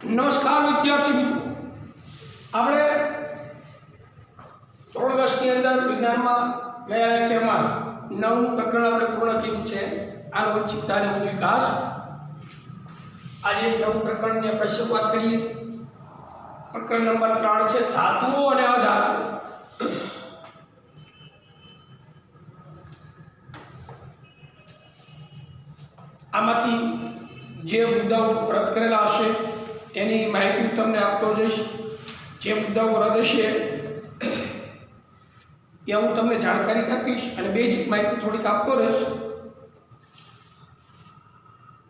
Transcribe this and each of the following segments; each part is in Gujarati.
નમસ્કાર વિદ્યાર્થી મિત્રો, આપણે ધોરણ 10 ની અંદર વિજ્ઞાનમાં ગયા લેક્ચરમાં 9 પ્રકરણ આપણે પૂર્ણ કર્યું છે, આનુવંશિકતા અને વિકાસ। આજે 9 પ્રકરણની આપણે શરૂઆત કરીએ। પ્રકરણ નંબર 3 છે ધાતુઓ અને અધાતુઓ। આમાંથી જે મુદ્દાઓ રદ કરેલા હશે એની માહિતી તમને આપતો જઈશ। જે મુદ્દાઓ રદ હશે એ હું તમને જાણકારી આપીશ અને બેઝિક માહિતી થોડીક આપતો રહીશ।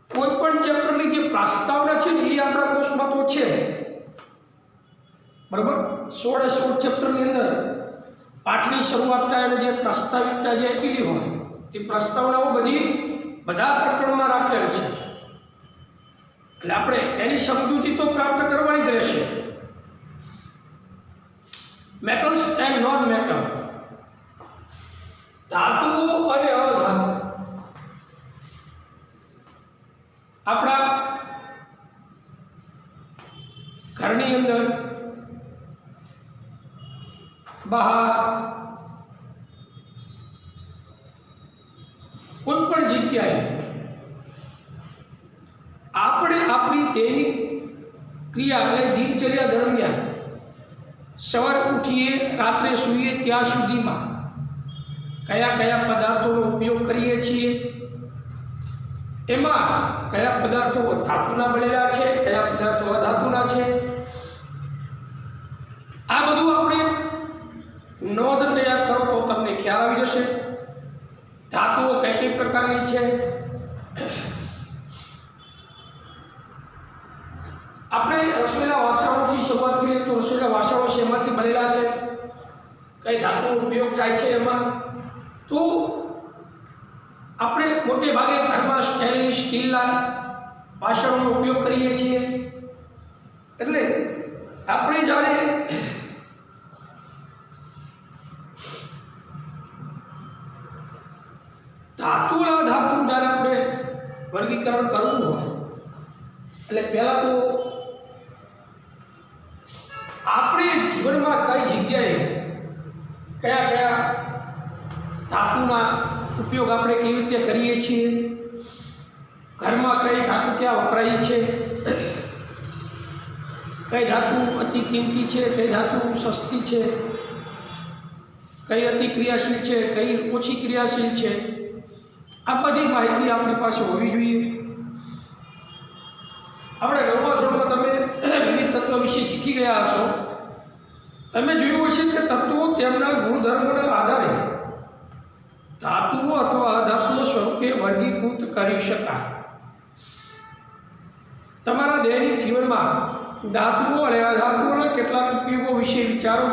કોઈ પણ ચેપ્ટરની જે પ્રસ્તાવના છે ને એ આપણા કોર્સમાં તો છે, બરાબર। 16 ચેપ્ટરની અંદર પાઠની શરૂઆત થાય અને જે પ્રસ્તાવિકતા જે આપેલી હોય તે પ્રસ્તાવનાઓ બધા પ્રકરણમાં રાખેલ છે, એટલે આપણે એની સમજૂતી તો પ્રાપ્ત કરવાની જ રહેશે। મેટલ્સ એન્ડ નોન મેટલ, ધાતુઓ અને અધાતુ આપણા ઘરની અંદર, બહાર, કોઈ પણ જગ્યાએ આપણે આપણી દૈનિક ક્રિયા એટલે દિનચર્યા દરમિયાન સવારે ઉઠીએ રાત્રે સૂઈએ ત્યાં સુધીમાં કયા કયા પદાર્થોનો ઉપયોગ કરીએ છીએ, એમાં કયા પદાર્થો ધાતુના બનેલા છે, કયા પદાર્થો અધાતુના છે, આ બધું આપણે નોંધ તૈયાર કરો તો તમને ખ્યાલ આવી જશે। ધાતુઓ કઈ પ્રકારની છે, આપણે રસોઈના વાસણોથી શરૂઆત કરીએ તો રસોઈના વાસણો શેમાંથી બનેલા છે, કઈ ધાતુનો ઉપયોગ થાય છે એમાં, તો આપણે મોટે ભાગે ઘરમાં સ્ટીલના વાસણોનો ઉપયોગ કરીએ છીએ। એટલે આપણે જ્યારે ધાતુના અધાતુનું જ્યારે આપણે વર્ગીકરણ કરવું હોય એટલે પહેલાં તો આપણે જીવનમાં કઈ જગ્યાએ કયા કયા ધાતુના ઉપયોગ આપણે કેવી રીતે કરીએ છીએ, ઘરમાં કઈ ધાતુ ક્યાં વપરાય છે, કઈ ધાતુ અતિ કિંમતી છે, કઈ ધાતુ સસ્તી છે, કઈ અતિ ક્રિયાશીલ છે, કઈ ઓછી ક્રિયાશીલ છે, આ બધી માહિતી આપણી પાસે હોવી જોઈએ। આપણે 9મા ધોરણમાં તમે વિવિધ તત્વો વિશે શીખી ગયા હશો। તમે જોયું હશે કે તત્વો તેમના ગુણધર્મોના આધારે ધાતુઓ અથવા અધાતુઓ સ્વરૂપે વર્ગીકૃત કરી શકાય। તમારા દૈનિક જીવનમાં ધાતુઓ અને અધાતુઓના કેટલાક ઉપયોગો વિશે વિચારો।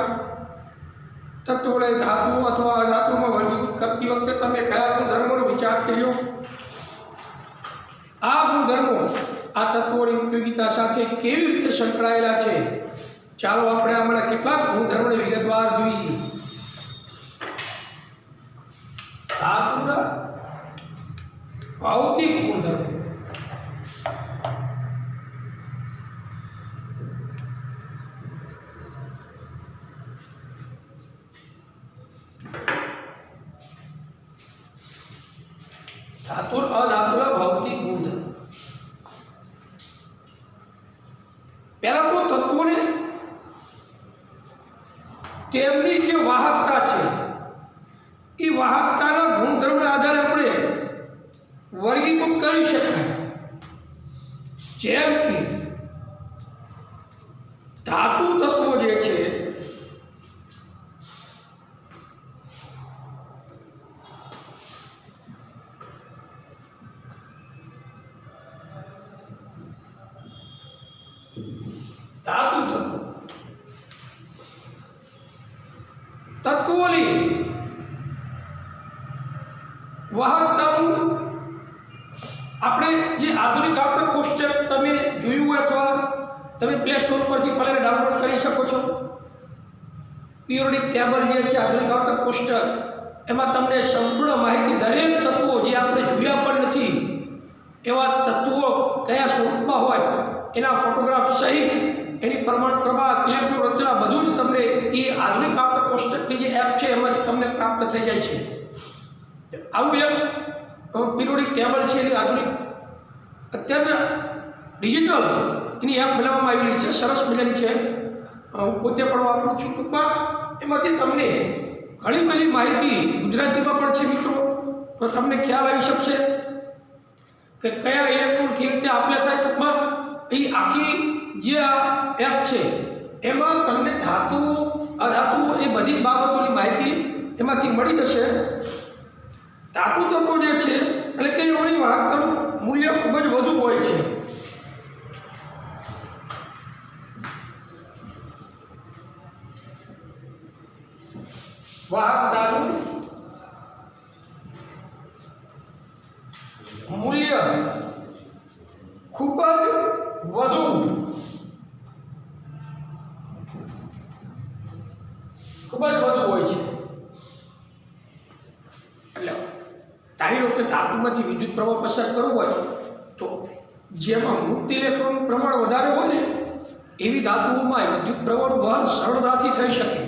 તત્વોને ધાતુઓ અથવા અધાતુમાં વર્ગીકૃત કરતી વખતે તમે કયા ગુણધર્મોનો વિચાર કર્યો, આ ગુણધર્મો આ તત્વોની ઉપયોગિતા સાથે કેવી રીતે સંકળાયેલા છે, ચાલો આપણે આમાંના કેટલાક ગુણધર્મોને વિગતવાર જોઈએ। ધાતુના ભૌતિક ગુણધર્મો, ધાતુ અધાતુના ભૌતિક ગુણધર્મો। પહેલા તો તત્વોને તેમની જે વાહકતા છે એ વાહકતાના ગુણધર્મના આધારે આપણે વર્ગીકૃત કરી શકાય। જેમ કે ધાતુ તત્વો જે છે તત્વોની વાહકતાનું આપણે જે આધુનિક આવતક કોષ્ટક તમે જોયું હોય અથવા તમે પ્લે સ્ટોર પરથી પહેલાં ડાઉનલોડ કરી શકો છો। પિરિયોડિક ટેબલ જે છે આધુનિક આવતક કોષ્ટક, એમાં તમને સંપૂર્ણ માહિતી દરેક તત્વો જે આપણે જોયા પણ નથી એવા તત્વો કયા સ્વરૂપમાં હોય એના ફોટોગ્રાફ સહિત એની પ્રમાણ પ્રવાહ ઇલેક્ટ્રોન રચના બધું જ તમને એ આધુનિક આવતા કોષ્ટકની જે એપ છે એમાંથી તમને પ્રાપ્ત થઈ જાય છે. આવું એક પિરિયોડિક ટેબલ છે એની આધુનિક અત્યારના ડિજિટલ એની એપ બનાવવામાં આવેલી છે, સરસ મજાની છે. હું પોતે પણ વાપરું છું. ટૂંકમાં એમાંથી તમને ઘણી બધી માહિતી ગુજરાતીમાં પણ છે મિત્રો, તો તમને ખ્યાલ આવી શકશે કે કયા ઇલેક્ટ્રોન કેવી રીતે આપલે થાય. ટૂંકમાં એ આખી જે આ એપ છે એમાં તમને ધાતુ અધાતુ એ બધી જ બાબતોની માહિતી એમાંથી મળી જશે. ધાતુ તત્વો જે છે એટલે કે એની વાહકતાનું મૂલ્ય ખૂબ જ વધુ હોય છે. વાહકતાનું મૂલ્ય ખૂબ જ વધુ હોય છે. એટલે ધારી લો કે ધાતુમાંથી વિદ્યુત પ્રવાહ પસાર કરવો હોય તો જેમાં મુક્ત ઇલેક્ટ્રોન પ્રમાણ વધારે હોય ને એવી ધાતુઓમાં વિદ્યુત પ્રવાહનું વહન સરળતાથી થઈ શકે.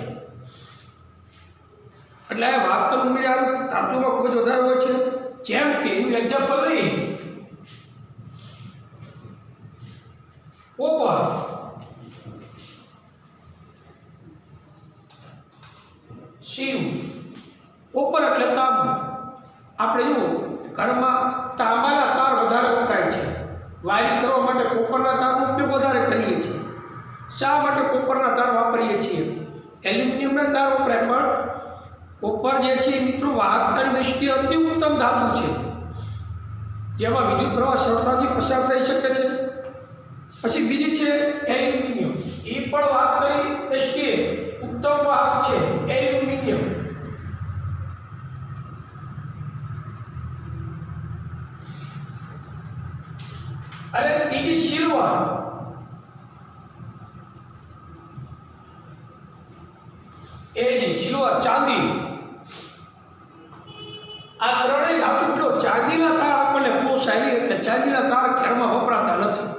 એટલે આ વાહકતાનું મૂલ્ય ધાતુમાં ખૂબ જ વધારે હોય છે. જેમ કે એનું એક્ઝામ્પલ લઈએ, કોપર, શીવ. કોપર એટલે તાંબુ. આપણે જુઓ ઘરમાં તાંબાના તાર વધારે વપરાય છે. વાયરિંગ કરવા માટે કોપરના તારનો ઉપયોગ વધારે કરીએ છીએ. શા માટે કોપરના તાર વાપરીએ છીએ? એલ્યુમિનિયમના તાર વપરાય, પણ કોપર જે છે મિત્રો વાહકતાની દ્રષ્ટિએ અતિ ઉત્તમ ધાતુ છે, જેમાં વિદ્યુત પ્રવાહ સરળતાથી પસાર થઈ શકે છે. પછી બીજી છે એલ્યુમિનિયમ. એ પણ વાહકતાની દ્રષ્ટિએ ઉત્તમ વાહક છે એલ્યુમિનિયમ. અને ત્રીજી સિલ્વર. સિલ્વર, ચાંદી. આ ત્રણેય ધાતુ મિત્રો ચાંદીના તાર આપણને પોસાય નહીં, એટલે ચાંદીના તાર ઘરમાં વપરાતા નથી.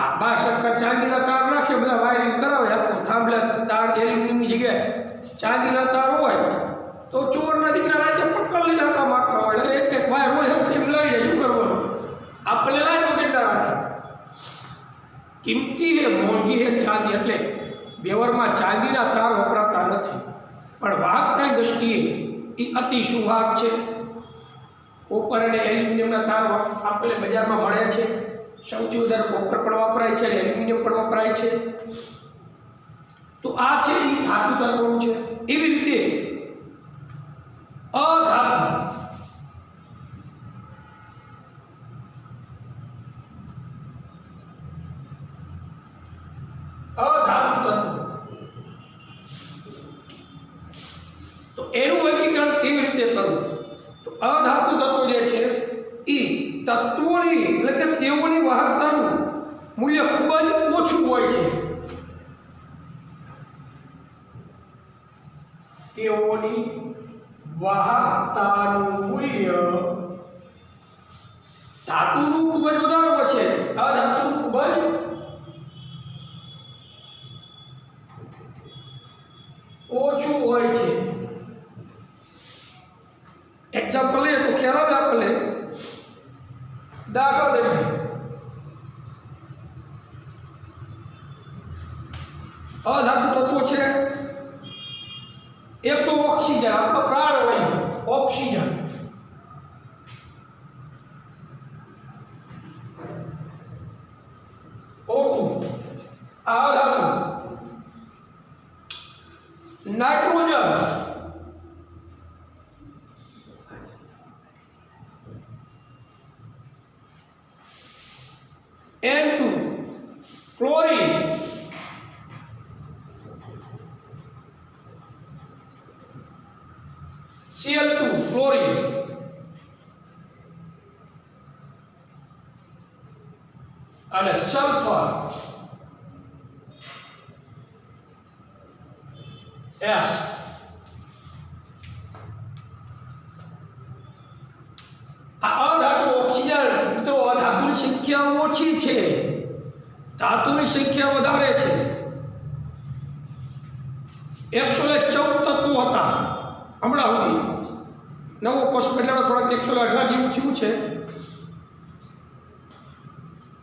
આ 12 ચાંદીના તાર નાખે, બધા વાયરિંગ કરાવે, આખું થાંભલા તાર એલ્યુમિનિયમની જગ્યાએ ચાંદીના તાર હોય તો ચોરના દીકરા રાતે પક્કડ લઈને આખા માગતા હોય, એટલે એક એક વાયર હોય એમ લઈ જાય. શું કરવાનું? આપણને લાઈનો ગેંડા રાખે. કિંમતી હે, મોંઘી હે ચાંદી, એટલે વ્યવહારમાં ચાંદીના તાર વપરાતા નથી. પણ વાહકતાની દ્રષ્ટિએ એ અતિ સુવાહક છે. કોપર અને એલ્યુમિનિયમના તાર આપણે બજારમાં મળે છે. સૌથી વધારે કોપર પણ વપરાય છે અને એલ્યુમિનિયમ પણ વપરાય છે. તો આ છે એ ધાતુ તત્વો છે. એવી રીતે અધાતુ. અધાતુ તત્વો તો એનું વર્ગીકરણ કેવી રીતે કરવું? તો અધાતુ તત્વો જે છે એ તત્વોની એટલે કે તેઓની વાહકતાનું મૂલ્ય ખૂબ જ ઓછું હોય છે. તેઓની વાહકતાનું મૂલ્ય ધાતુનું ખૂબ જ વધારે હોય છે, અધાતુનું ખૂબ જ ઓછું હોય છે. એક્ઝામ્પલ લઈએ તો ખ્યાલ આવે આપણને. દાખલા તરીકે અધાતુ તત્વો છે. એક તો ઓક્સિજન, આપણો પ્રાણવાયુ ઓક્સિજન. O2 આ અધાતુ. Nitrogen, N2 chlorine, Cl2 chlorine, અને સલ્ફર S. આ અધાતુ ઓક્સિજન મિત્રો અધાતુની સંખ્યા સંખ્યા ઓછી છે, ધાતુની સંખ્યા વધારે છે। 114 તત્વો હતા હમણાં સુધી, નવો કોષ બદલાડો થોડાક 118 જેવું થયું છે।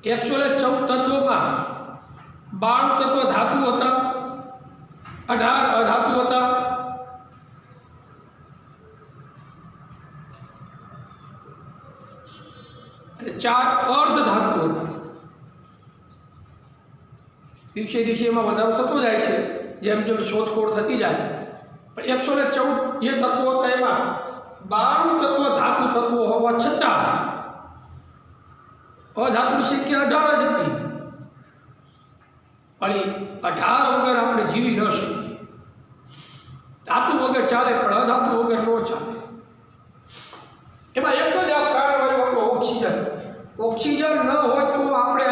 114 તત્વોમાં 92 તત્વ ધાતુ હતા, 18 અધાતુ હતા, અને 4 અર્ધ ધાતુ હતા। દિવસે દિવસે એમાં વધારો થતો જાય છે જેમ જેમ શોધખોળ થતી જાય, પણ 114 જે તત્વો હતા એમાં 92 તત્વ ધાતુ તત્વો હોવા છતાં અધાતુની સંખ્યા 18 જ હતી। પણ એ 18 વગર આપણે જીવી ન શકીએ। ધાતુ વગર ચાલે પણ અધાતુ વગર ન ચાલે। એમાં એક જ આ પ્રાણવાયુ આપણો ઓક્સિજન। ઓક્સિજન ન હોય તો આપણે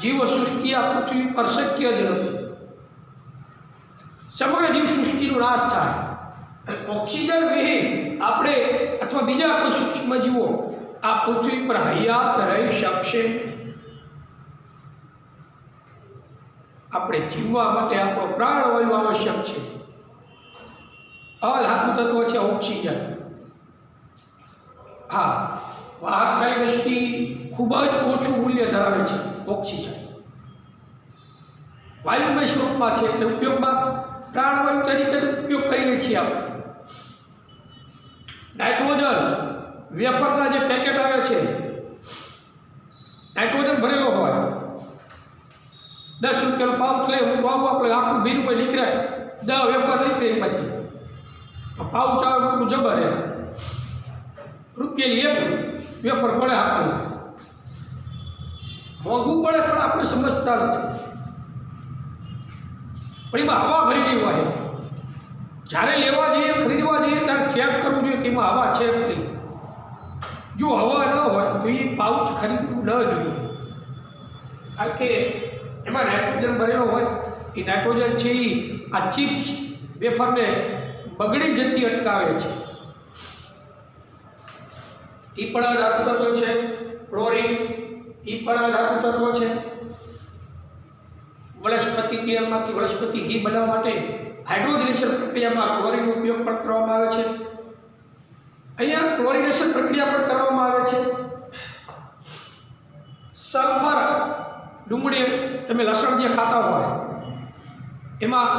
જીવ સૃષ્ટિ આ પૃથ્વી પર શક્ય જ નથી। સમગ્ર જીવ સૃષ્ટિનો નાશ થાય। ઓક્સિજન વિહીન આપણે અથવા બીજા કોઈ સૂક્ષ્મ જીવો આ પૃથ્વી પર હયાત રહી શકશે નહીં। આપણે જીવવા માટે આપણો પ્રાણવાયુ આવશ્યક છે। અધાતુ તત્વ છે ઓક્સિજન। હા, વાહકતાની દ્રષ્ટિ ખૂબ જ ઓછું મૂલ્ય ધરાવે છે ઓક્સિજન। વાયુમય સ્વરૂપમાં છે એટલે ઉપયોગમાં પ્રાણવાયુ તરીકે ઉપયોગ કરીએ છીએ આપણે। નાઇટ્રોજન વેફરના જે પેકેટ આવે છે, નાઇટ્રોજન ભરેલો હોય, 10 રૂપિયાનું પાઉચ લે, હું પાઉચ આપણે આખું 2 રૂપિયા નીકળે, 10 વેફર નીકળે એમાંથી, પાઉચ આવે મોટું જબર હે, રૂપિયાની એક વેફર પડે આપણને, મોંઘું પડે પણ આપણે સમજતા નથી। પણ એમાં હવા ભરેલી હોય, જ્યારે લેવા જઈએ ખરીદવા જઈએ ત્યારે ચેક કરવું જોઈએ કે એમાં હવા છે કે નહીં। જો હવા ન હોય તો એ પાઉચ ખરીદવું ન જોઈએ, કારણ કે એમાં નાઇટ્રોજન ભરેલો હોય। એ નાઇટ્રોજન છે એ આ ચિપ્સ વેફરને બગડી જતી અટકાવે છે। એ પણ ધાતુ તત્વ છે। ક્લોરીન એ પણ ધાતુ તત્વ છે। વનસ્પતિ તેલમાંથી વનસ્પતિ ઘી બનાવવા માટે હાઇડ્રોજનેશન પ્રક્રિયામાં ક્લોરીનનો ઉપયોગ પણ કરવામાં આવે છે। અહીંયા ક્લોરિનેશન પ્રક્રિયા પણ કરવામાં આવે છે। સલ્ફર, ડુંગળી, તમે લસણ જે ખાતા હોય એમાં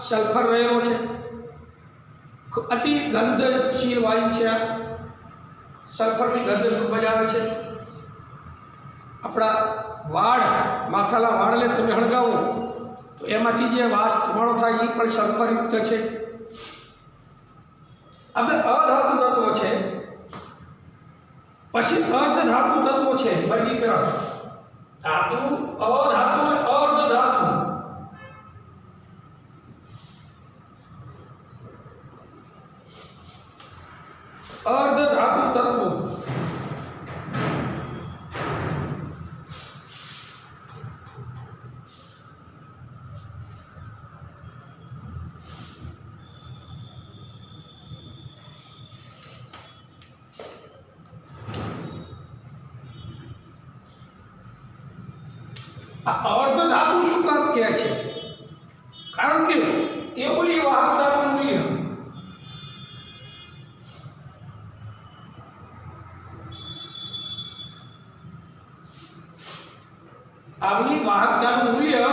સલ્ફર રહેલો છે। અતિ ગંધશીલ વાયુ છે। સલ્ફરની ગંધ ખૂબ જ આવે છે। આપણા વાળ, માથાના વાળને તમે હળગાવો તો એમાંથી જે વાસ ધુમાડો થાય એ પણ સલ્ફરયુક્ત છે। હવે અધાતુ તત્વો છે, પછી અર્ધ ધાતુ તત્વો છે। વર્ગીકરણ ધાતુ, અધાતુ અને અર્ધ ધાતુ। અર્ધ ધાતુ તત્વો આ અર્ધ ધાતુ શું કામ કહે છે? કારણ કે તેઓની વાહકતાનું મૂલ્ય આવની વાહકતાનું મૂલ્ય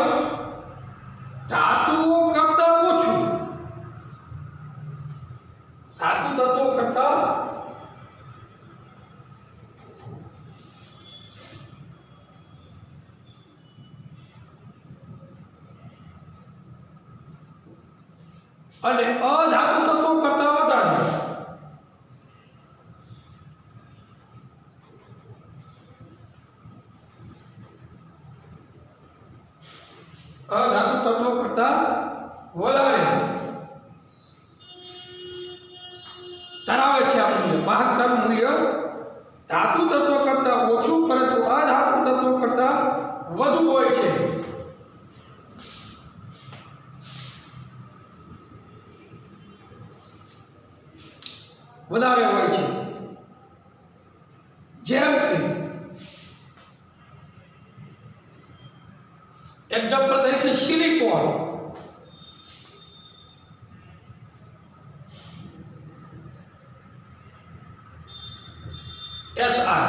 ધાતુઓ કરતા ઓછું, ધાતુ તત્વો કરતા અને અધાતુ તત્વો કરતા વધારે। અધાતુ તત્વો કરતા વધારે ધરાવે છે આ મૂલ્ય। વાહકતાનું મૂલ્ય ધાતુ તત્વો કરતા ઓછું પરંતુ અધાતુ તત્વો કરતા વધુ હોય છે। વધારે હોય છે। જેમ કે એક્ઝામ્પલ તરીકે સિલિકોન, SR,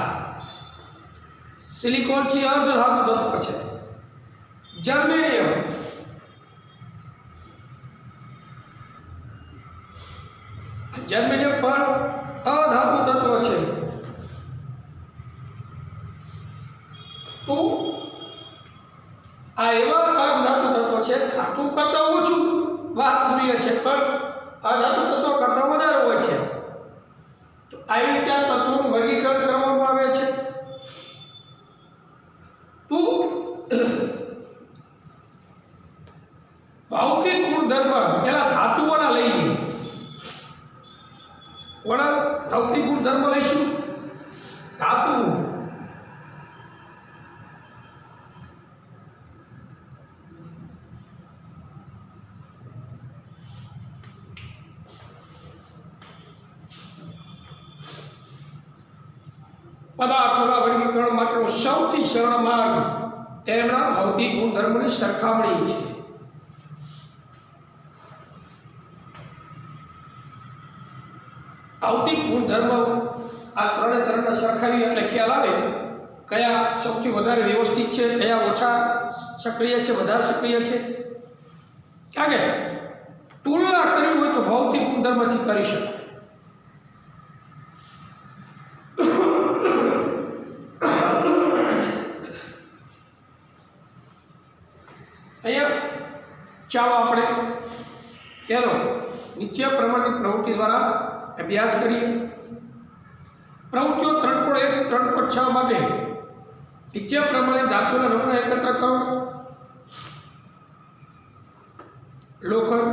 સિલિકોન છે અર્ધ ધાતુ તત્વ છે. જર્મેનિયમ, જર્મેનિયમ પણ અધાતુ તત્વ છે. તો આ એવા અધાતુ તત્વ છે, ધાતુ કરતા ઓછું વાહક મૂલ્ય છે પણ અધાતુ તત્વ કરતા વધારે હોય છે. તો આવી રીતે આ તત્વોનું વર્ગીકરણ કરવામાં આવે છે. તો ભૌતિક ગુણધર્મ પેલા ધાતુઓના લઈ લઈએ. કોના ભૌતિક ગુણધર્મ લઈશું? ધાતુ. પદાર્થોના વર્ગીકરણ માટેનો સૌથી સરળ માર્ગ તેમના ભૌતિક ગુણધર્મોની સરખામણી છે. ભૌતિક ગુણધર્મો આ ત્રણેય સરખાવી એટલે ખ્યાલ આવે કયા સૌથી વધારે વ્યવસ્થિત છે, કયા ઓછા સક્રિય છે, વધારે સક્રિય છે. કારણ કે તુલના કરવી હોય તો ભૌતિક ગુણધર્મથી કરી શકાય. અહીંયા ચાલો આપણે તેનો નીચે પ્રમાણની પ્રવૃત્તિ દ્વારા અભ્યાસ કરીએ. પ્રવૃત્તિઓ 3.1 3.6 માટે નીચે પ્રમાણે ધાતુના નમૂના એકત્ર કરો. લોખંડ,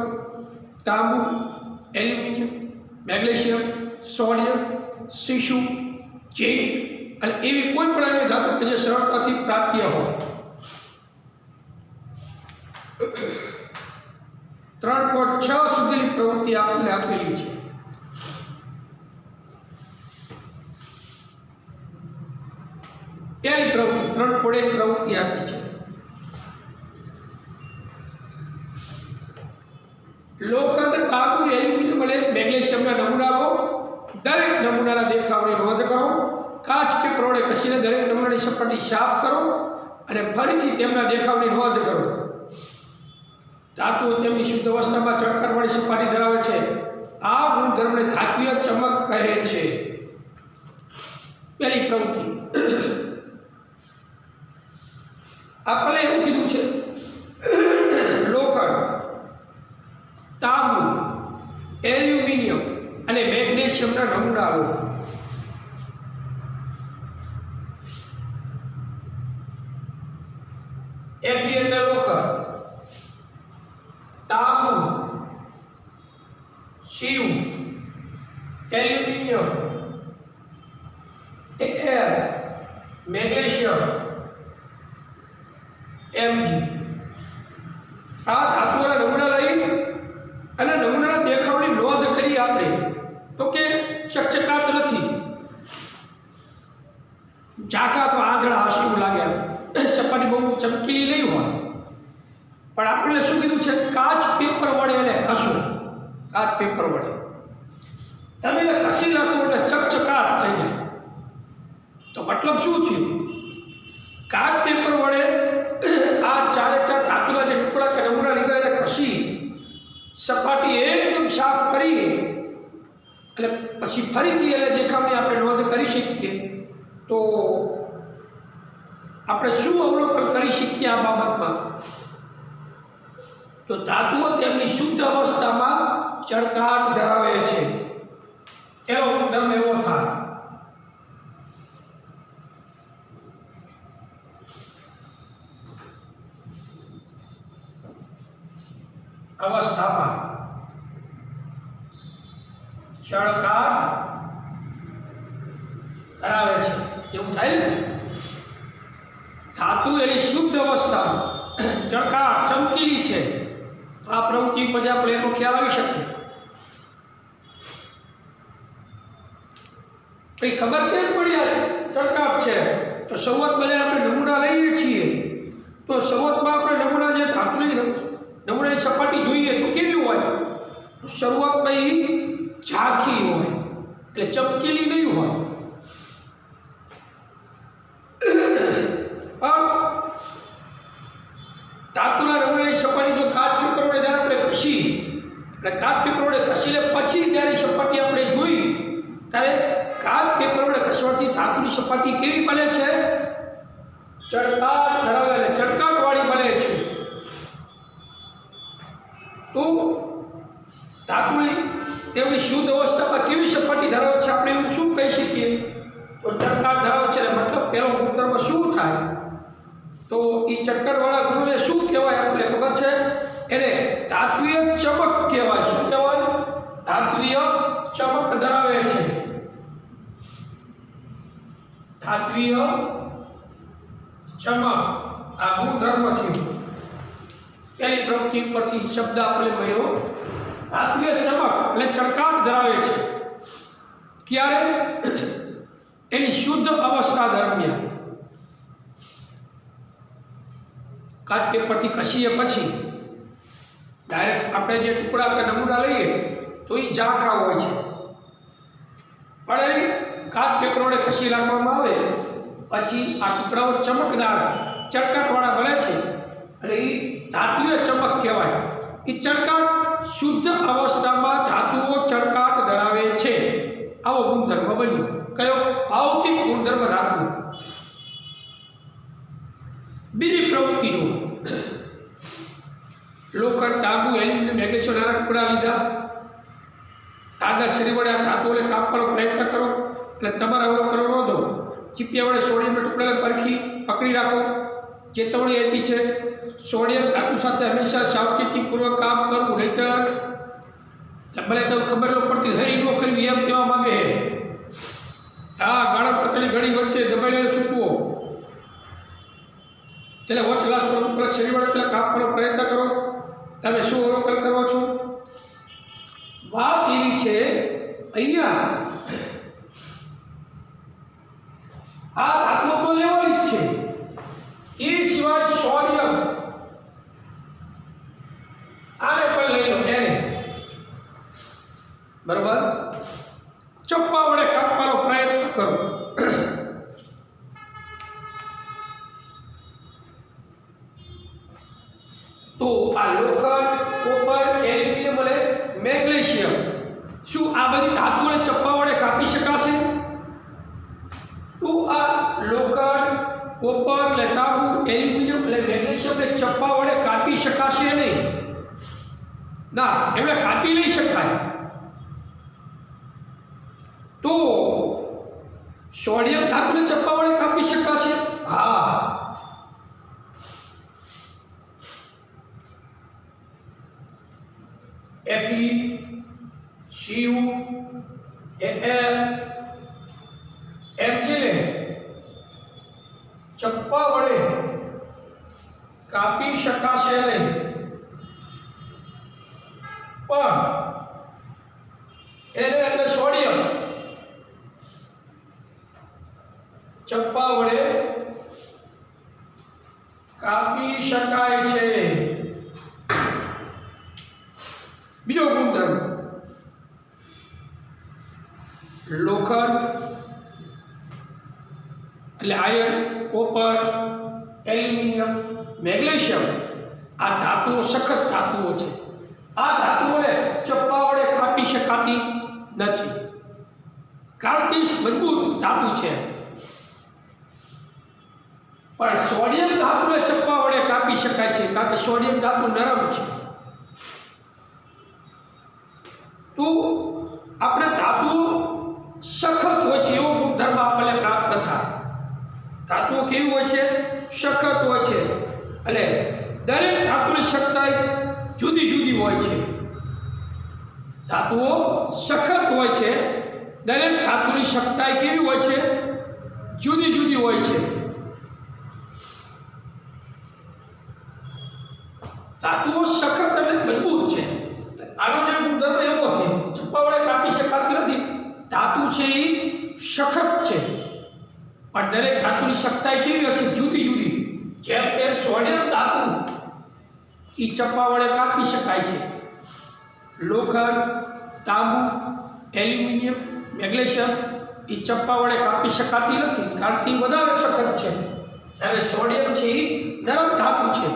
તાંબુ, એલ્યુમિનિયમ, મેગ્નેશિયમ, સોડિયમ, સીસુ, ઝીંક અને એવી કોઈ પણ અન્ય ધાતુ કે જે સરળતાથી પ્રાપ્ય હોય. 3.6 સુધીની પ્રવૃત્તિ આપણે આપેલી છે. પહેલી પ્રવૃત્તિ 3.1 પ્રવૃત્તિ આપી છે. લોખંડ, તાંબુ, એલ્યુમિનિયમ અને મેગ્નેશિયમના નમૂના લો. દરેક નમૂનાના દેખાવની નોંધ કરો. કાચ પેપર વડે ઘસીને દરેક નમૂનાની સપાટી સાફ કરો અને ફરીથી તેમના દેખાવની નોંધ કરો. ધાતુઓ તેમની શુદ્ધ અવસ્થામાં ચળકણવાળી સપાટી ધરાવે છે. આ ગુણધર્મને ધાત્વિય ચમક કહે છે. પહેલી પ્રવૃત્તિ આપણે એવું કીધું છે લોખંડ, તાંબુ, એલ્યુમિનિયમ અને મેગ્નેશિયમના નમૂના લો. એથી એટલે લોખંડ, તાંબુ, શિવ, એલ્યુમિનિયમ, એર, મેગ્નેશિયમ, Mg. આ ધાતુઓના નમૂના લઈ અને નમૂનાના દેખાવની નોંધ કરી. આપણે તો કે ચકચકાત નથી, ઝાંખા અથવા આંધળા હશે એવું લાગે. સપાટી બહુ ચમકીલી નહીં હોય પણ આપણે શું કીધું છે? કાચ પેપર વડે એને ઘસો. કાચ પેપર વડે તમે એને ઘસી નાખો એટલે ચકચકાત થઈ જાય. તો મતલબ શું થયું? કાચ પેપર વડે આ ચારે ચાર ધાતુના જે ટુકડા કે નમૂના લીધા એને ઘસી સપાટી એકદમ સાફ કરી અને પછી ફરીથી એને દેખાવની આપણે નોંધ કરી શકીએ. તો આપણે શું અવલોકન કરી શકીએ આ બાબતમાં? તો ધાતુઓ તેમની શુદ્ધ અવસ્થામાં ચળકાટ ધરાવે છે. એવો ગુણધર્મ એવો થાય. અવસ્થામાં ચળકાટ ધરાવે છે એવું થાય ને. ધાતુ એની શુદ્ધ અવસ્થામાં ચળકાટ ચમકીલી છે. આ પ્રવૃત્તિ પછી આપણે એનો ખ્યાલ આવી શકે. પછી ખબર કેમ પડી ચળકાટ છે? તો શરૂઆતમાં આપણે નમૂના લઈએ છીએ તો શરૂઆતમાં આપણે તો શરૂઆતમાં એ ઝાંખી હોય એટલે ચમકેલી નહીં હોય, પણ ધાતુના રબરની સપાટી જો કાચ પેપર વડે જ્યારે આપણે ઘસી એટલે કાચ પેપર વડે ઘસી લે પછી જ્યારે સપાટી આપણે જોઈ ત્યારે કાચ પેપર વડે ઘસવાથી ધાતુની સપાટી કેવી બને છે? ચળકાટ ધરાવે, ચળકાટવાળી બને છે. તો ધાતુની તેમની શુદ્ધ અવસ્થામાં કેવી સપાટી ધરાવે છે? આપણે એવું શું કહી શકીએ? તો ચળકાટ ધરાવે છે. મતલબ પહેલો ગુણધર્મ શું થાય? તો એ ચળકાટવાળા ગુણને શું કહેવાય? આપણે ખબર છે, એને ધાત્વીય ચમક કહેવાય. શું કહેવાય? ધાત્વીય ચમક ધરાવે છે. ધાત્વીય ચમક આ ગુણધર્મ થયો. પહેલી પ્રવૃત્તિ પરથી શબ્દ આપણે મળ્યો ધાત્વીય ચમક એટલે ચળકાટ ધરાવે છે. ક્યારે? એની શુદ્ધ અવસ્થા દરમિયાન. કાચ પેપરથી ઘસીએ પછી ડાયરેક્ટ આપણે જે ટુકડા કે નમૂના લઈએ તો એ ઝાંખા હોય છે, પણ એની કાચ પેપર વડે ઘસી નાખવામાં આવે પછી આ ટુકડાઓ ચમકદાર ચળકાટવાળા બને છે અને એ ધાત્વીય ચમક કહેવાય. એ ચળકાટ શુદ્ધ અવસ્થામાં ધાતુઓ ચળકાટ ધરાવે છે. આવો ગુણધર્મ બન્યો. કયો? ભૌતિક ગુણધર્મ ધાતુ. બીજી પ્રવૃત્તિ જુઓ. લોખંડ, તાંબુ, એલ્યુમિનિયમ, મેગ્નેશિયમ નાના ટુકડા લીધા. તાજા છરી વડે આ ધાતુઓને કાપવાનો પ્રયત્ન કરો એટલે તમારે અવલોકન કરવાનો હતો. ચીપિયા વડે સોડિયમના ટુકડાને પરખી પકડી રાખો. ચેતવણી આપી છે, સોડિયમ ધાતુ સાથે હંમેશા સાવચેતીપૂર્વક કામ કરવું, નહીતર ભલે તો ખબર ન પડતી હરી ન કરવી એમ કહેવા માંગે છે. હા, ગાળા પતળી ઘડી વચ્ચે દબાઈને સૂકવો. એટલે વોચ ગ્લાસ પર ઉપલબ્ધ શરીર વડે એટલે કાપવાનો પ્રયત્ન કરો. તમે શું અવલોકન કરો છો? વાત એવી છે, અહીંયા આ ધાતુઓ તો લેવાની જ છે, એ સિવાય સોડિયમ આને પણ લઈ લો. એને બરોબર ચપ્પા વડે કાપવાનો પ્રયત્ન કરો. તો આ લોખંડ, કોપર, એલ્યુમિનિયમ અને મેગ્નેશિયમ, શું આ બધી ધાતુઓને ચપ્પા વડે કાપી શકાશે? તો આ લોખંડ, કોપર, તાંબુ, એલ્યુમિનિયમ અને મેગ્નેશિયમને ચપ્પા વડે કાપી શકાશે નહીં. ના, એમને કાપી નહીં શકાય. તો સોડિયમ ધાતુને ચપ્પા વડે કાપી શકાશે? હા. Fe, Cu, Al, Mj ચપ્પા વડે કાપી શકાશે નહીં, પણ એને એટલે સોડિયમ ચપ્પા વડે કાપી શકાય છે. બીજો ગુણધર્મ લોખંડ એટલે આયર્ન, કોપર, એલ્યુમિનિયમ, મેગ્નેશિયમ આ ધાતુઓ સખત ધાતુઓ છે. આ ધાતુઓને ચપ્પા વડે કાપી શકાતી નથી, કારણ કે મજબૂત ધાતુ છે. પણ સોડિયમ ધાતુને ચપ્પા વડે કાપી શકાય છે, કારણ કે સોડિયમ ધાતુ નરમ છે. તો આપણે ધાતુઓ સખત હોય છે એવો ગુણધર્મ આપણને પ્રાપ્ત થાય. ધાતુઓ કેવી હોય છે? સખત હોય છે. એટલે દરેક ધાતુની સખ્તાઈ જુદી જુદી હોય છે. ધાતુઓ સખત હોય છે, દરેક ધાતુની સખ્તાઈ કેવી હોય છે? જુદી જુદી હોય છે. ધાતુઓ સખત એટલે મજબૂત છે. આનો જે ગુણધર્મ એવો છે, ચપ્પા વડે કાપી શકાતી નથી. ધાતુ છે એ સખત છે, પણ દરેક ધાતુની સખ્તાઈ કેવી હશે? જુદી જુદી. જેમ કે સોડિયમ ધાતુ એ ચપ્પા વડે કાપી શકાય છે, લોખંડ, તાંબુ, એલ્યુમિનિયમ, મેગ્નેશિયમ એ ચપ્પા વડે કાપી શકાતી નથી, કારણ કે એ વધારે સખત છે, જ્યારે સોડિયમ છે એ નરમ ધાતુ છે.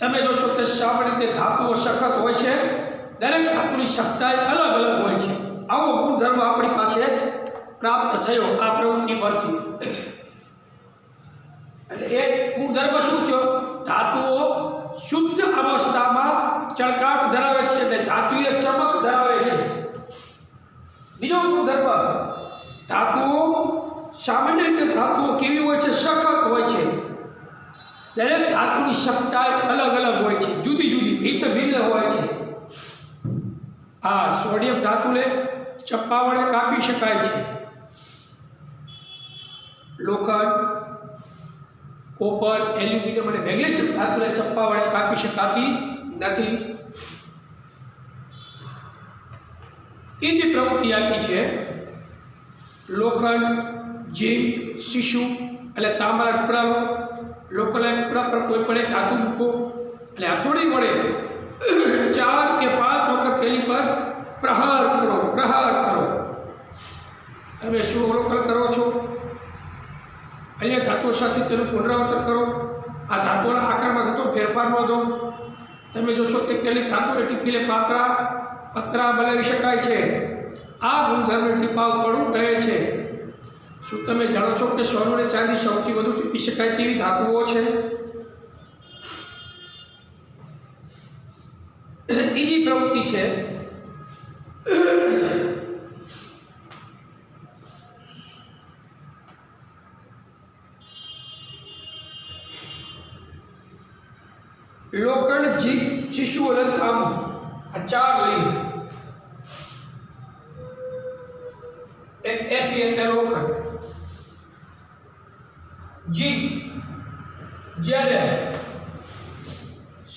તમે જોશો કે સામાન્ય રીતે ધાતુઓ સખત હોય છે, દરેક ધાતુની સખ્તાઈ અલગ અલગ હોય છે. આવો ગુણધર્મ આપણી પાસે પ્રાપ્ત થયો આ પ્રવૃત્તિ પરથી. એટલે એ ગુણધર્મ શું થયો? ધાતુઓ શુદ્ધ અવસ્થામાં ચળકાટ ધરાવે છે, એટલે ધાતુએ ચમક ધરાવે છે. બીજો ગુણધર્મ, ધાતુઓ સામાન્ય રીતે ધાતુઓ કેવી હોય છે? સખત હોય છે. દરેક ધાતુની સખ્તાઈ અલગ અલગ હોય છે, જુદી જુદી, ભિન્ન ભિન્ન હોય છે. આ સોડિયમ ધાતુને ચપ્પા વડે કાપી શકાય છે. લોખંડ, કોપર, એલ્યુમિનિયમ અને મેગ્નેશિયમ ધાતુને ચપ્પા વડે કાપી શકાતી નથી. ત્રીજી પ્રવૃત્તિ આપી છે લોખંડ, ઝીંક, શીશુ એટલે તાંબાના ટુકડાઓ. લોખંડના ટુકડા પર કોઈ પણ એક ધાતુ મૂકો એટલે હથોડી વડે 4 કે 5 વખત તેની પર પ્રહાર કરો. તમે શું અવલોકન કરો છો? અન્ય ધાતુઓ સાથે તેનું પુનરાવર્તન કરો. આ ધાતુઓના આકારમાં થતો ફેરફાર નોંધો. તમે જોશો કે કેટલીક ધાતુઓને ટીપીને પતરા બનાવી શકાય છે. આ ગુણધર્મને ટીપાવપણું કહે છે. શું તમે જાણો છો કે સોનું અને ચાંદી સૌથી વધુ ટીપી શકાય તેવી ધાતુઓ છે? ત્રીજી પ્રવૃત્તિ છે લોખંડ, ઝીંક, શીશુ અને તાંબુ. આ 4 લઈને Fe એટલે લોખંડ, ઝીંક જ્યારે,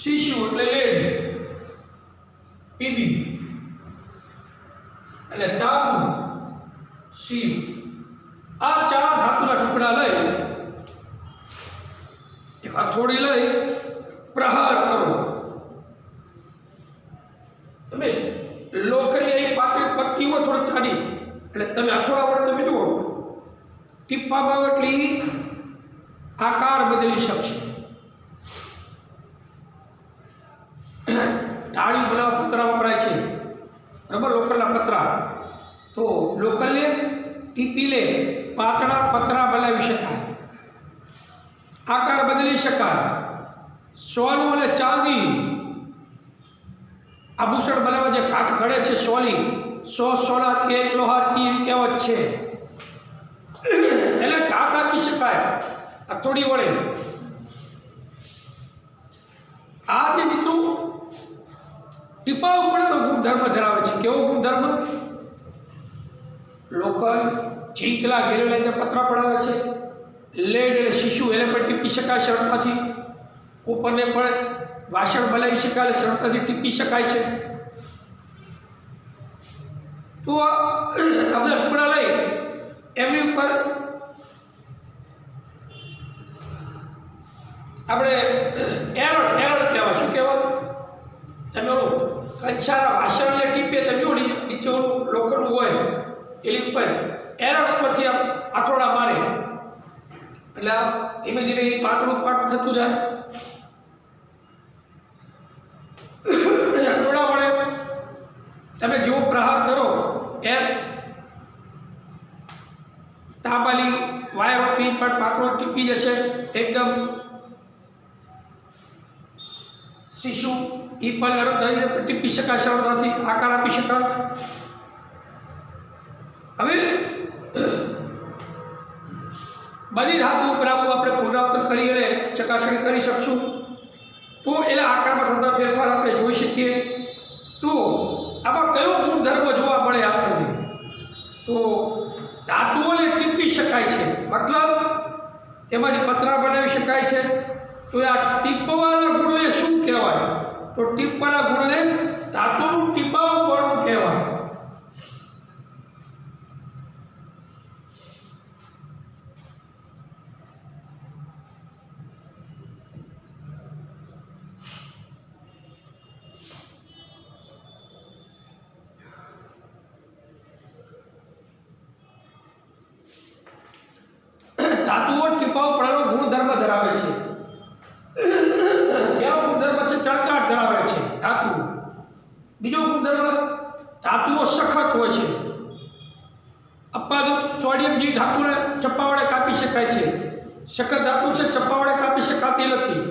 શીશુ એટલે લેડ Pb અને તાંબુ Cu. આ 4 ધાતુના ટુકડા લઈ એક હથોડી લઈ પ્રહાર કરો. તમે લોખંડની પાતળી પટ્ટીઓ થોડી જાડી એટલે તમે હથોડા વડે તમે જુઓ ટીપવામાં એટલી આકાર બદલી શકશે. ટાળી બનાવવા પતરા વપરાય છે, બરાબર, લોખંડના પતરા. તો લોખંડને ટીપી લે પાતળા પતરા બનાવી શકાય, આકાર બદલી શકાય. સોનું અને ચાંદી આભૂષણ બનાવવા જે કાટ ઘડે છે, સોના કે લોહાર કી એવી કહેવત છે. એટલે કાટ આપી શકાય હથોડી વડે. આ જે મિત્રો ટીપાવપણાનો ગુણધર્મ ધરાવે છે. કેવો ગુણધર્મ? લોખંડ, ઝીંકલા ઘેરે લઈને પતરા પડાવે છે. લેડ અને શીશુ એને પણ ટીપી શકાય સરળતાથી. ઉપરને પણ વાસણ બનાવી શકાય, સરળતાથી ટીપી શકાય છે. તો આ બધા ટુકડા લઈ એમની ઉપર આપણે એરળ કહેવાય. શું કહેવાય? તમે ઓલું કંસારા વાસણને ટીપે તમે નીચે ઓલું લોખંડનું હોય એની ઉપર એરળ ઉપરથી આમ આટોડા મારે એટલે ધીમે ધીમે એ પાતળું પાટ થતું જાય. આટોડા વડે તમે જેવો પ્રહાર કરો એમ તાંબાની વાયરોથી પણ પાતળો ટીપી જશે એકદમ. શીશુ એ પણ નરમ દઈને ટીપી શકાય સરળતાથી, આકાર આપી શકાય. હવે બધી ધાતુ ઉપર આપણે પુનરાવર્તન કરી અને ચકાસણી કરી શકશું. તો એના આકારમાં થતા ફેરફાર આપણે જોઈ શકીએ. તો આમાં કયો ગુણધર્મ જોવા મળે આપણને? તો ધાતુઓને ટીપી શકાય છે, મતલબ તેમાંથી પતરા બનાવી શકાય છે. તો આ ટીપવાના ગુણને શું કહેવાય? તો ટીપવાના ગુણને ધાતુનું ટીપાવપણું કહેવાય. બીજો ગુણધર્મ ધાતુઓ સખત હોય છે. અપાદું સોડિયમ જેવી ધાતુને ચપ્પા વડે કાપી શકાય છે. સખત ધાતુ છે, ચપ્પા વડે કાપી શકાતી નથી.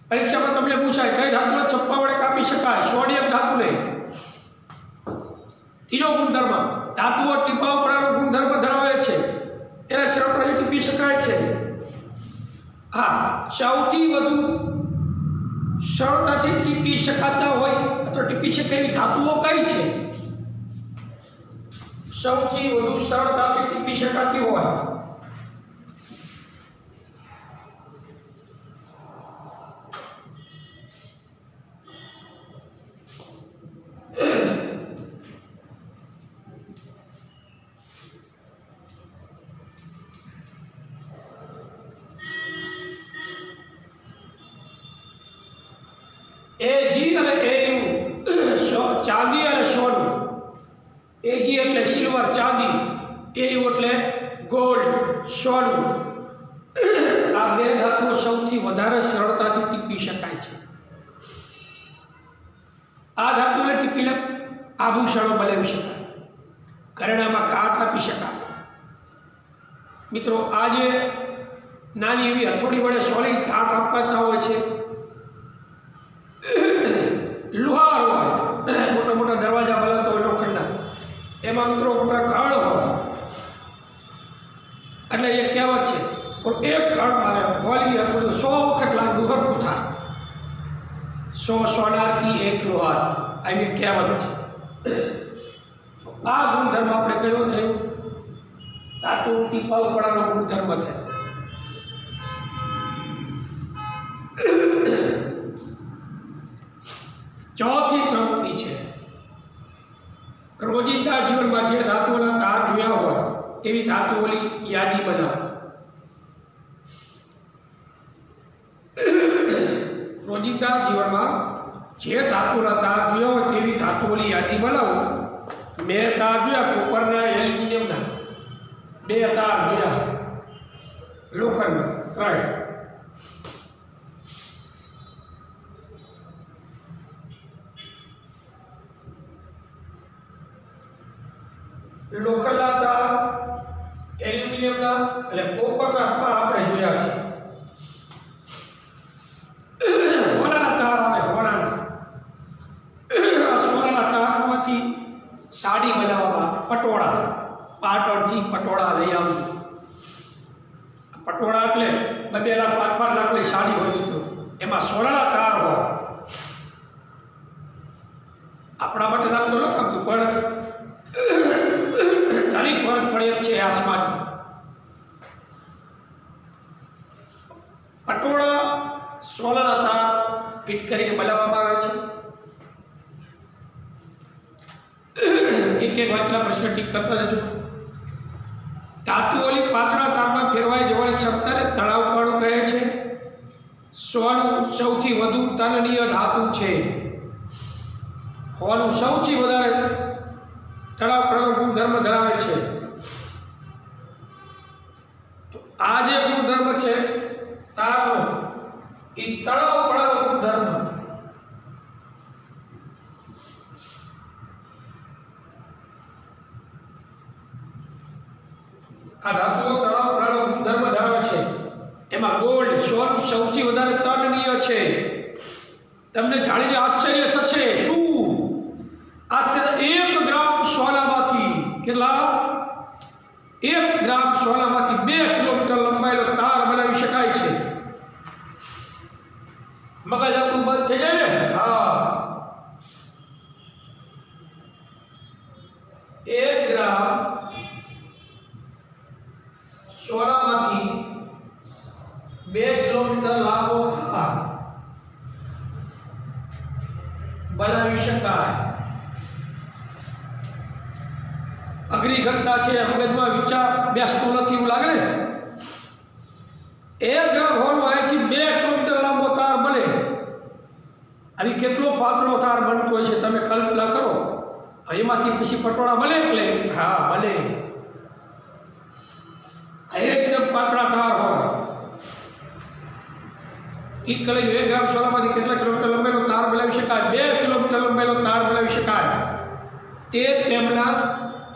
પરીક્ષામાં તમને પૂછાય કઈ ધાતુને ચપ્પા વડે કાપી શકાય? સોડિયમ ધાતુને. ત્રીજો ગુણધર્મ ધાતુઓ ટીપાવપણાનો ગુણધર્મ ધરાવે છે, તેને સરળતાથી ટીપી શકાય છે. હા, સૌથી વધુ સરળતાથી ટીપી શકાતા હોય અથવા ટીપી શકે એવી ધાતુઓ કઈ છે? સૌથી વધુ સરળતાથી ટીપી શકાતી હોય એજી અને એયુ, ચાંદી અને સોનું. એજી એટલે સિલ્વર ચાંદી, એયુ એટલે ગોલ્ડ સોનું. આ બે ધાતુઓ સૌથી વધારે સરળતાથી ટીપી શકાય છે. આ ધાતુને ટીપીને આભૂષણો બનાવી શકાય, ઘરેણામાં કાટ આપી શકાય. મિત્રો, આજે નાની એવી હથોડી વડે સોલી કાટ આપતા હોય છે. લુહાર હોય, મોટા મોટા દરવાજા બનાવતા હોય લોખંડના, એમાં મિત્રો મોટા કણ હોય. એટલે એ કહેવત છે, એક કણ મારે હોલી હથોડી 100 વખત લાગુ હરકું થાય. 100 સોનાર કી એક લુહાર, આવી કહેવત છે. તો આ ગુણધર્મ આપણે કયો થયો? ધાતુ ટીપાવપણાનો ગુણધર્મ થયો. ચોથી પ્રવૃત્તિ છે રોજિંદા જીવનમાં જે ધાતુઓના તાર જોયા હોય તેવી ધાતુઓની યાદી બનાવો. રોજિંદા જીવનમાં જે ધાતુઓના તાર જોયા હોય તેવી ધાતુઓની યાદી બનાવો. મેં તાર જોયા કોપરના, એલ્યુમિનિયમના. 2 તાર જોયા લોખંડના 3. લોખંડના તાર, એલ્યુમિનિયમના અને કોપરના તાર આપણે જોયા છે. હોનાના તાર આવે, હોનાના. સોનાના તારમાંથી સાડી બનાવવામાં પટોળા, પાટણથી પટોળા લઈ આવવું. પટોળા એટલે 2 લાખ 5 લાખની સાડી હોય મિત્રો, એમાં સોનાના તાર હોય. આપણા માટે નામ તો લખાવ્યું, પણ ધનિક વર્ગ પડે છે આસમાનમાં. પટોળા સોનાના તાર ફિટ કરીને બનાવવામાં આવે છે. એક વાક્યના પ્રશ્ન ટીક કરતા જજો. ધાતુઓની પાતળા તારમાં ફેરવાઈ જવાની ક્ષમતાને તણાવપણું કહે છે. સોનું સૌથી વધુ તનનીય ધાતુ છે. હોનું સૌથી વધારે તણાવપણું ગુણધર્મ ધરાવે છે. તો આ જે ગુણધર્મ છે તારનો, એ તણાવપણાનો ગુણધર્મ. આ ધાતુઓ તણાવપણાનો ગુણધર્મ ધરાવે છે. એમાં ગોલ્ડ, સોનું સૌથી વધારે તનનીય છે. તમને જાણીને આશ્ચર્ય થશે. શું આશ્ચર્ય? 1 ગ્રામ સોનામાંથી કેટલા? 1 ગ્રામ સોનામાંથી 2 કિલોમીટર લંબાયેલો તાર બનાવી શકાય છે. મગજ આપણું બંધ થઈ જાય ને? હા, 1 ગ્રામ સોનામાંથી 2 કિલોમીટર લાંબો તાર બનાવી શકાય. અઘરી ઘટના છે, મગજમાં વિચાર બેસતો નથી એવું લાગે ને? 1 ગ્રામ હોલમાં અહીંથી 2 કિલોમીટર લાંબો તાર બને. આવી કેટલો પાતળો તાર બનતો હોય છે તમે કલ્પના કરો. એમાંથી પછી પટોળા બને એટલે? હા, બને. એકદમ પાતળા તાર હોય. એ કલેજો 1 ગ્રામ સોનામાંથી કેટલા કિલોમીટર લંબાઈનો તાર બનાવી શકાય? 2 કિલોમીટર લંબાઈનો તાર બનાવી શકાય. તે તેમના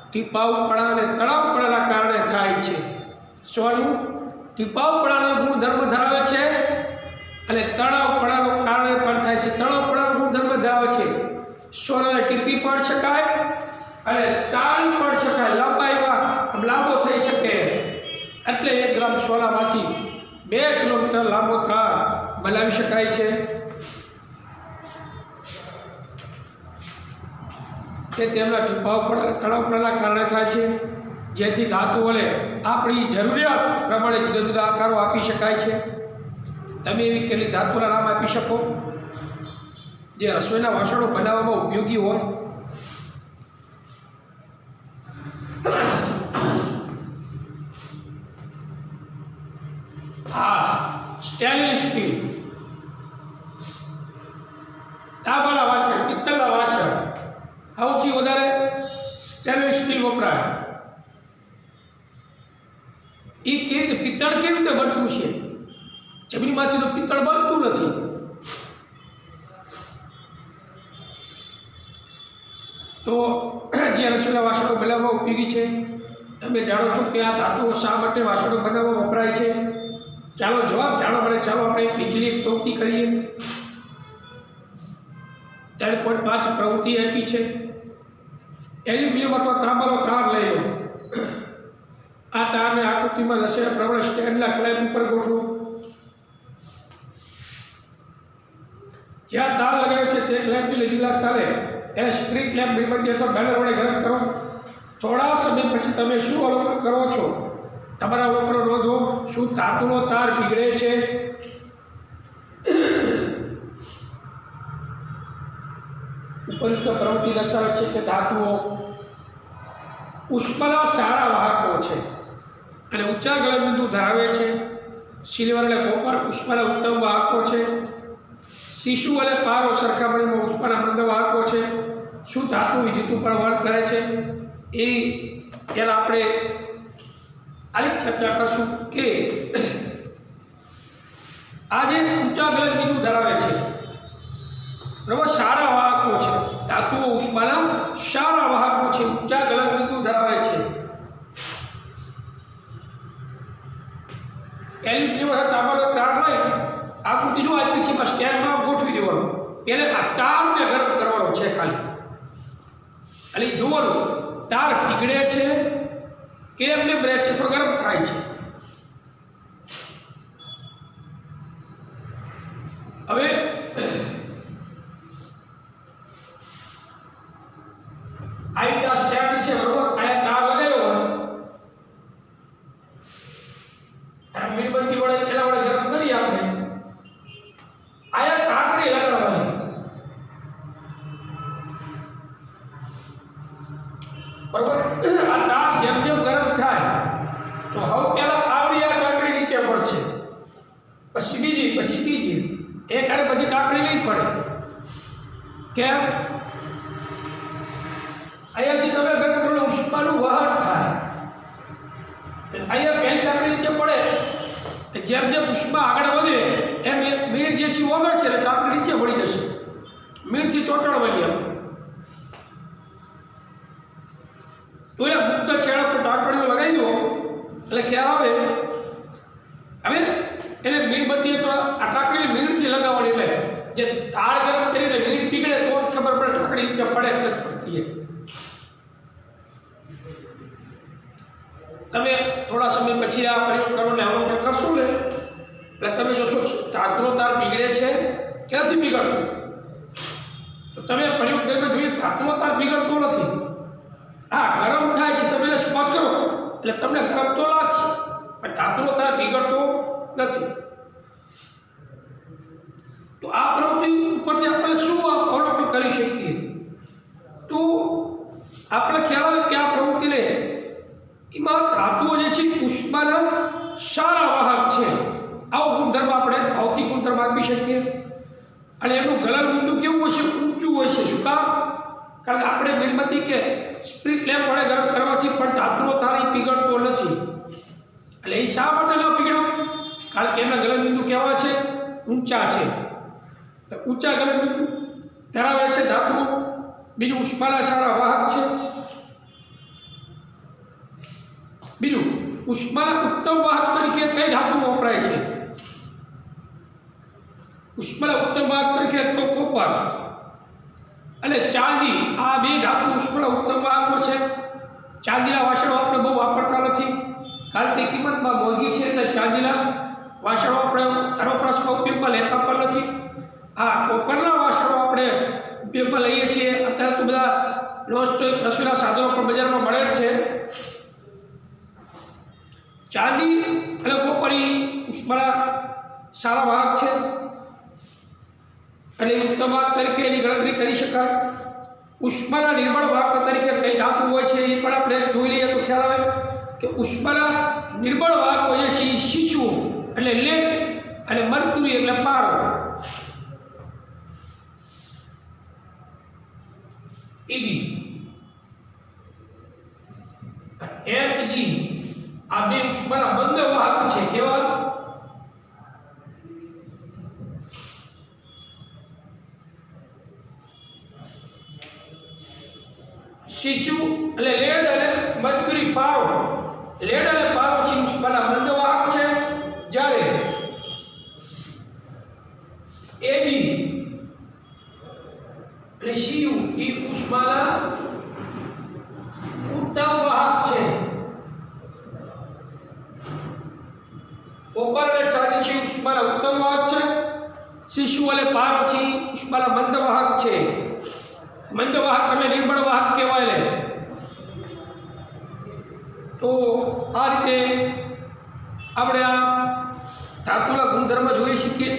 ટીપાઉપણા અને તળાવપણાના કારણે થાય છે. સોનું ટીપાઉપણાનો ગુણધર્મ ધરાવે છે અને તળાવપણાનો કારણે પણ થાય છે. તળાવપણાનો ગુણધર્મ ધરાવે છે. સોનાને ટીપી પણ શકાય અને તાળી પણ શકાય, લંબાઈમાં લાંબો થઈ શકે. એટલે 1 ગ્રામ સોનામાંથી 2 કિલોમીટર લાંબો તાર બનાવી શકાય છે. તે તેમના ટીપાઉપણા તળાવપણાના કારણે થાય છે, જેથી ધાતુઓને આપણી જરૂરિયાત પ્રમાણે જુદા જુદા આકારો આપી શકાય છે. તમે એવી કેટલી ધાતુના નામ આપી શકો જે રસોઈના વાસણો બનાવવામાં ઉપયોગી હોય? હા, સ્ટેનલેસ સ્ટીલ, તાંબાના વાસણ, પિત્તળના વાસણ, સૌથી વધારે સ્ટેનલેસ સ્ટીલ વપરાય. એ કેવી રીતે પિત્તળ કેવી રીતે બનતું છે? જમીનમાંથી તો પિત્તળ બનતું નથી. તો જે રસોઈના વાસણો બનાવવામાં ઉપયોગી છે, તમે જાણો છો કે આ ધાતુઓ શા માટે વાસણો બનાવવામાં વપરાય છે? ચાલો જવાબ જાણવા મળે. ચાલો આપણે બીજી એક પ્રવૃત્તિ કરીએ. 3.5 પ્રવૃત્તિ આપી છે. એલ્યુમિનિયમ અથવા તાંબાનો તાર લઈ લો. આ તારને આકૃતિમાં દર્શાવ્યા પ્રમાણે સ્ટેન્ડના ક્લેમ્પ ઉપર ગોઠવો. જ્યાં તાર લગાવ્યો છે તે ક્લેમ્પની નજીકના સ્થાને તેને સ્પ્રિટ લેમ્પ મીણબત્તી અથવા બેનર વડે ગરમ કરો. થોડા સમય પછી તમે શું અવલોકન કરો છો? તમારા અવલોકનો નોંધો. શું ધાતુનો તાર પીગળે છે? ઉપયુક્ત પ્રવૃત્તિ દર્શાવે છે કે ધાતુઓ ઉષ્માના સારા વાહકો છે અને ઊંચા ગલનબિંદુ ધરાવે છે. સિલ્વર અને કોપર ઉષ્માના ઉત્તમ વાહકો છે. શીશુ અને પારો સરખામણીમાં ઉષ્માના મંદ વાહકો છે. શું ધાતુ વિદ્યુત ઉપર વહન કરે છે? એ પહેલાં આપણે આની ચર્ચા કરશું કે આ જે ઊંચા ગલનબિંદુ ધરાવે છે, બરાબર, સારા વાહકો છે. ધાતુઓ ઉષ્માના સારા વાહકો છે, ઊંચા ગલનબિંદુ ધરાવે છે. એલ્યુમિનિયમ અથવા તાંબાનો તાર લઈ આકૃતિનું આપી છે, સ્ટેન્ડમાં ગોઠવી દેવાનું. પહેલે આ તારને ગરમ કરવાનો છે ખાલી, અને જોવાનું તાર પીગળે છે કે એમને રહે છે, તો ગરમ થાય છે. હવે આ સ્ટેન્ડ છે, બરોબર, અહીંયા તાર લગાવ્યો હોય અને મીણબત્તી વડે એના વડે ગરમ કરી આપણે અહીંયા કાકડી લગાડવાની, બરોબર. આ તાર જેમ જેમ ગરમ થાય તો હવે પહેલા આવડી આ કાકડી નીચે પડશે, પછી બીજી, પછી ત્રીજી, એક હારે બધી કાકડી નહીં પડે. કેમ? અહીંયાથી તમે ગરમ કરો, ઉષ્માનું વહન થાય. અહીંયા પહેલી કાકડી નીચે પડે, જેમ જેમ ઉષ્મા આગળ વધે એમ મીણ જે છે ઓગળશે એટલે કાકડી નીચે પડી જશે. મીણથી ચોંટાડવાની આપણે. તો એ મુક્ત છેડા પર ઢાંકણીઓ લગાવી દો એટલે ખ્યાલ આવે. હવે એને મીણબત્તી તો આ ઢાંકણી મીણથી લગાવવાની, એટલે જે તાર ગરમ કરી એટલે મીણ પીગળે તો ખબર પડે ઢાંકણી નીચે પડે એટલે પડતી. તમે થોડા સમય પછી આ પ્રયોગ કરો ને અવલોકન કરશો ને એટલે તમે જોશો ધાતુનો તાર પીગળે છે કે નથી પીગળતો. તો તમે પ્રયોગ દરમિયાન જોઈએ ધાતુનો તાર પીગળતો નથી. હા, ગરમ થાય છે, તમે એને સ્પર્શ કરો એટલે તમને ગરમ તો લાગશે, પણ ધાતુનો તાર પીગળતો નથી. તો આ પ્રવૃત્તિ ઉપરથી આપણે શું અવલોકન કરી શકીએ? તો આપણે ખ્યાલ આવે કે આ પ્રવૃત્તિને એમાં ધાતુઓ જે છે ઉષ્માના સારા વાહક છે. આવો ગુણધર્મ આપણે ભૌતિક ગુણધર્મ આપી શકીએ. અને એનું ગલનબિંદુ કેવું હોય છે? ઊંચું હોય છે. શું કામ? કારણ કે આપણે મીણબત્તી કે સ્પ્રિટ લેમ્પ વડે ગરમ કરવાથી પણ ધાતુનો તાર પીગળતો નથી. એટલે એ શા માટે ન પીગળ્યો? કારણ કે એમના ગલનબિંદુ કેવા છે? ઊંચા છે, તો ઊંચા ગલન ધરાવે છે ધાતુઓ. બીજું ઉષ્માના સારા વાહક છે. બીજું ઉષ્માના ઉત્તમ વાહક તરીકે કઈ ધાતુ વપરાય છે? ઉષ્માના ઉત્તમ વાહક તરીકે તો કોપર અને ચાંદી, આ બે ધાતુ ઉષ્માના ઉત્તમ વાહકો છે. ચાંદીના વાસણો આપણે બહુ વાપરતા નથી, કારણ કે કિંમતમાં મોંઘી છે, એટલે ચાંદીના વાસણો આપણે આરોપરાસમાં ઉપયોગમાં લેતા પણ નથી. આ કોપરના વાસણો આપણે ઉપયોગમાં લઈએ છીએ. અત્યારે તો બધા નોનસ્ટિક રસોઈના સાધનો પણ બજારમાં મળે જ છે. ચાંદી અને કોપર ઉષ્માના સારા વાહક છે અને ઉત્તમ વાહક તરીકે એની ગણતરી કરી શકાય. ઉષ્માના નિર્બળ વાહક તરીકે કઈ ધાતુ હોય છે એ પણ આપણે જોઈ લઈએ તો ખ્યાલ આવે કે ઉષ્માના નિર્બળ વાહકો જે છે એ શીશુ એટલે લેડ અને મર્ક્યુરી એટલે પારો. એબી એચજી આ બે ઉષ્માના મંદ વાહક છે. કેવા? શીશુ એટલે લેડ અને મર્ક્યુરી પારો. લેડ અને પારો છે ઉષ્માના મંદ વાહક છે, જ્યારે એબી અને સીયુ એ ઉષ્માના ઉત્તમ વાહક છે. કોપર અને ચાંદી છે ઉષ્માના ઉત્તમ વાહક છે. શીશુ અને પારો છે ઉષ્માના મંદ વાહક છે. મંદ વાહક અને નિર્બળ વાહક કહેવાય લે. તો આ રીતે આપણે આ ધાતુના ગુણધર્મ જોઈ શકીએ.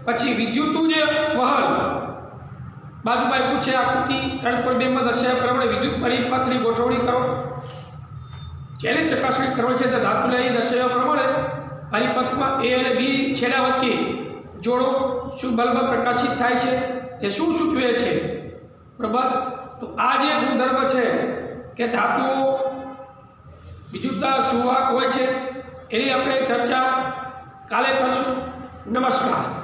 પછી વિદ્યુતનું જે વહન બાજુમાં પૂછે આકૃતિ 3.2 માં દર્શાવ્યા પ્રમાણે વિદ્યુત પરિપથની ગોઠવણી કરો. જેને ચકાસણી કરવાની છે તે ધાતુને અહીં દર્શાવ્યા પ્રમાણે પરિપથમાં એ અને બી છેડા વચ્ચે જોડો. શું બલ્બ પ્રકાશિત થાય છે? તે શું સૂચવે છે? બરાબર. તો આ જે ગુણધર્મ છે કે ધાતુઓ વિદ્યુતના સુવાહક હોય છે, એની આપણે ચર્ચા કાલે કરશું. નમસ્કાર.